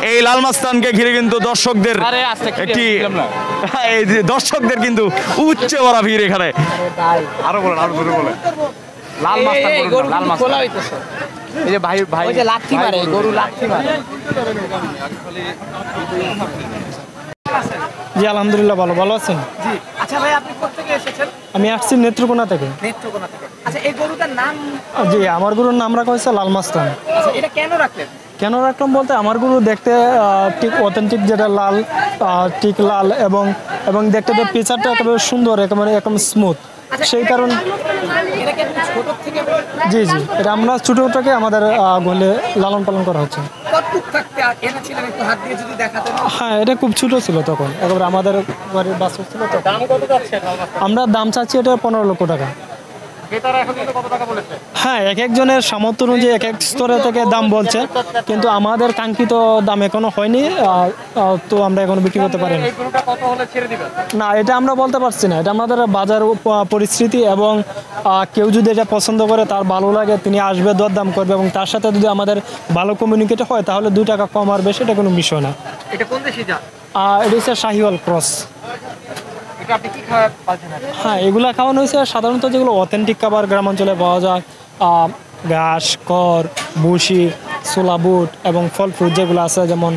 এই লাল মাস্তানকে ঘিরে কিন্তু দর্শকদের একটি এই যে দর্শকদের কিন্তু উচ্চ ভরা ভিড় এখানে। আরো বলেন, আরো জোরে বলেন। লাল মাস্তান, লাল মাস্তান এই যে ভাই ভাই ওই যে লাঠি মারে, গরু লাঠি মারে। জি আলহামদুলিল্লাহ, ভালো ভালো আছেন? জি। আচ্ছা ভাই, আপনি কোথা থেকে এসেছেন? আমি আসছি নেত্রকোনা থেকে। নেত্রকোনা থেকে। আচ্ছা, এই গরুটার নাম? জি, আমার গরুর নাম রাখা হয়েছে লাল মাস্তান। আচ্ছা, এটা কেন রাখলেন? কেন রাখলাম বলতে, আমার গরু দেখতে ঠিক অথেন্টিক, যেটা লাল, ঠিক লাল, এবং এবং দেখতে তো পিকচারটা একেবারে সুন্দর, একেবারে একদম স্মুথ, সেই কারণ। জি জি, এটা আমরা ছোটো থেকে আমাদের গোলে লালন পালন করা হচ্ছে। হ্যাঁ, এটা খুব ছোটো ছিল তখন, একেবারে আমাদের বাড়ির বাছুর ছিল তো। আমরা দাম চাচ্ছি এটা 15 লক্ষ টাকা। হ্যাঁ, এক একজনের সামর্থ্য অনুযায়ী এক এক স্তরে থেকে দাম বলছে, কিন্তু আমাদের কাঙ্ক্ষিত দাম এখনো হয়নি, তো আমরা এখনো বিক্রি করতে পারিনি। না, এটা আমরা বলতে পারছি না, এটা আমাদের বাজার পরিস্থিতি, এবং কেউ যদি এটা পছন্দ করে, তার ভালো লাগে, তিনি আসবে, দরদাম করবে, এবং তার সাথে যদি আমাদের ভালো কমিউনিকেট হয়, তাহলে 2 টাকা কম আর বেশি এটা কোনো বিষয় না। এটা কোন দেশি জাত? এটা হচ্ছে শাহিওয়াল ক্রস। হ্যাঁ, এগুলা খাওয়ানো হয়েছে সাধারণত যেগুলো অথেন্টিক খাবার গ্রামাঞ্চলে পাওয়া যায়, ঘাস, খড়, ভুসি, ছোলা বুট এবং ফল ফ্রুট যেগুলো আছে, যেমন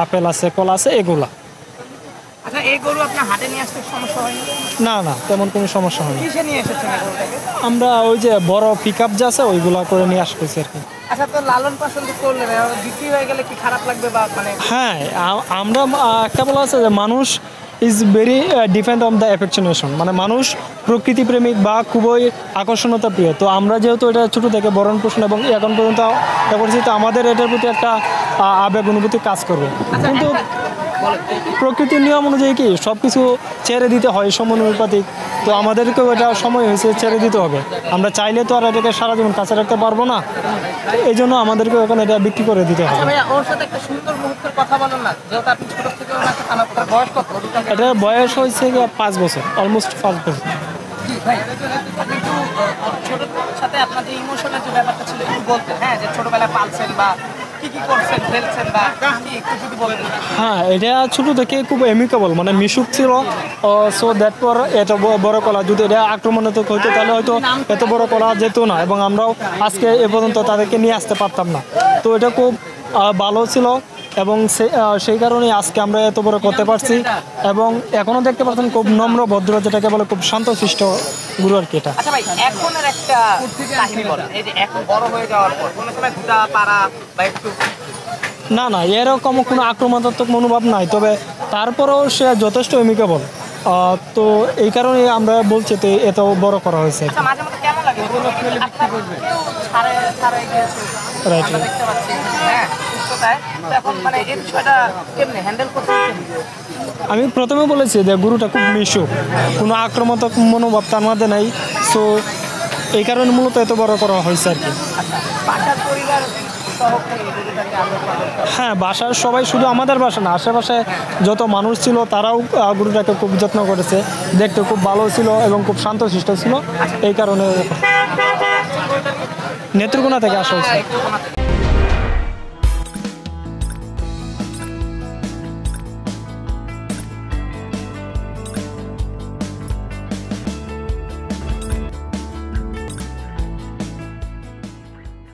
আপেল আছে, কলা আছে, এগুলা। আচ্ছা, এই গরু আপনার হাটে নিয়ে আসতে সমস্যা হয়নি? না না, তেমন কোনো সমস্যা হয়নি। কিসে নিয়ে এসেছেন গরুটাকে? আমরা ওই যে বড় পিকআপ যে আছে, ওইগুলা করে নিয়ে আসতেছি আর কি। আচ্ছা, তো লালন পালন করলেন, বিক্রি হয়ে গেলে কি খারাপ লাগবে বা মানে? হ্যাঁ, আমরা একটা বলা আছে যে মানুষ is very depend on the affection, মানে মানুষ প্রকৃতি প্রেমিক বা খুবই আকর্ষণতা প্রিয়। তো আমরা যেহেতু এটা ছোটো থেকে বরণ পোষণ এবং এখন পর্যন্ত করছি, তো আমাদের এটার প্রতি একটা আবেগ অনুভূতি কাজ করবে। কিন্তু প্রকৃতির নিয়ম অনুযায়ী কি সব কিছু ছেড়ে দিতে হয় সমানুপাতিক, তো আমাদেরকেও এটা সময় হয়েছে ছেড়ে দিতে হবে। আমরা চাইলে তো আর এটাকে সারা জীবন কাছে রাখতে পারবো না, এই জন্য আমাদেরকে এখন এটা বিক্রি করে দিতে হবে। এটার বয়স হয়েছে 5 বছর, অলমোস্ট 5 বছর। হ্যাঁ, এটা ছোটো থেকে খুব এমিকেবল, মানে মিশুক ছিল, সো দ্যাট পর এত বড় কলা যদি এটা আক্রমণাত্মক হইতো, তাহলে হয়তো এত বড় কলা যেত না, এবং আমরাও আজকে এ পর্যন্ত তাদেরকে নিয়ে আসতে পারতাম না। তো এটা খুব ভালো ছিল, এবং সেই কারণে আজকে আমরা এত বড় করতে পারছি, এবং এখনও দেখতে পাচ্ছেন খুব নম্র ভদ্র, যেটাকে বলে খুব শান্তশিষ্ট গুরু আর কি। এটা না না, এরকম কোনো আক্রমণাত্মক মনোভাব নাই, তবে তারপরেও সে যথেষ্ট এমিকেবল, তো এই কারণে আমরা বলছি তো এত বড় করা হয়েছে। রাইট। আমি প্রথমে বলেছি যে গরুটা খুব মিশুক, কোনো আক্রমণাত্মক মনোভাব তার মধ্যে নাই, সো এই কারণে মূলত এত বড় করা হয়েছে আর কি। হ্যাঁ, বাসার সবাই, শুধু আমাদের বাসা না, আশেপাশে যত মানুষ ছিল তারাও গরুটাকে খুব যত্ন করেছে, দেখতে খুব ভালো ছিল এবং খুব শান্তশিষ্ট ছিল, এই কারণে নেত্রকোনা থেকে আসা হয়েছে।